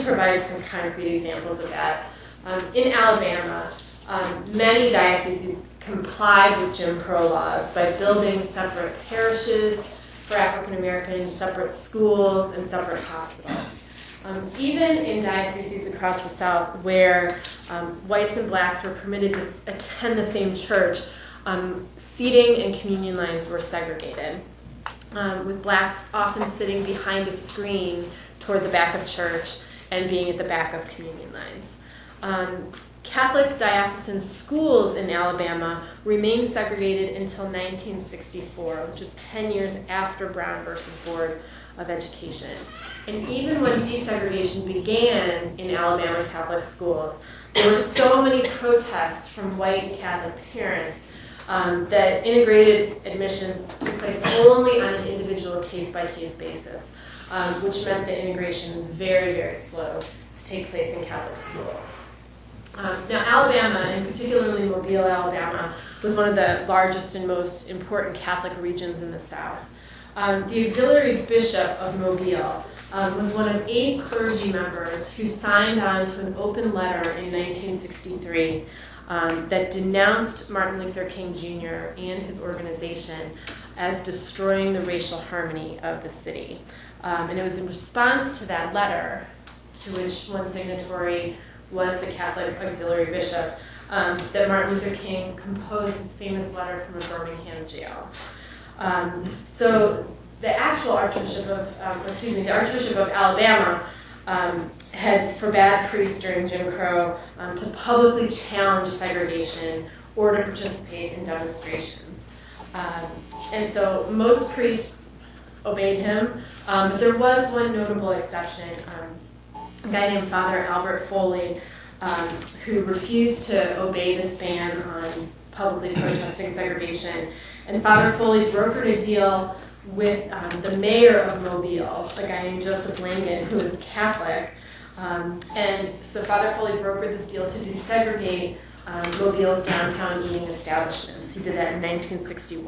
provide some concrete examples of that. In Alabama, many dioceses complied with Jim Crow laws by building separate parishes for African Americans, separate schools, and separate hospitals. Even in dioceses across the South where whites and blacks were permitted to attend the same church, seating and communion lines were segregated, with blacks often sitting behind a screen toward the back of church and being at the back of communion lines. Catholic diocesan schools in Alabama remained segregated until 1964, which was 10 years after Brown versus Board of Education. And even when desegregation began in Alabama Catholic schools, there were so many protests from white Catholic parents that integrated admissions took place only on an individual case-by-case basis, which meant that integration was very, very slow to take place in Catholic schools. Now, Alabama, and particularly Mobile, Alabama, was one of the largest and most important Catholic regions in the South. The auxiliary bishop of Mobile was one of 8 clergy members who signed on to an open letter in 1963 that denounced Martin Luther King Jr. and his organization as destroying the racial harmony of the city. And it was in response to that letter, to which one signatory was the Catholic auxiliary bishop, that Martin Luther King composed his famous letter from a Birmingham jail. So the actual Archbishop of Alabama had forbade priests during Jim Crow to publicly challenge segregation or to participate in demonstrations. And so most priests obeyed him, but there was one notable exception. A guy named Father Albert Foley, who refused to obey this ban on publicly protesting segregation. And Father Foley brokered a deal with the mayor of Mobile, a guy named Joseph Langan, who was Catholic. And so Father Foley brokered this deal to desegregate Mobile's downtown eating establishments. He did that in 1961.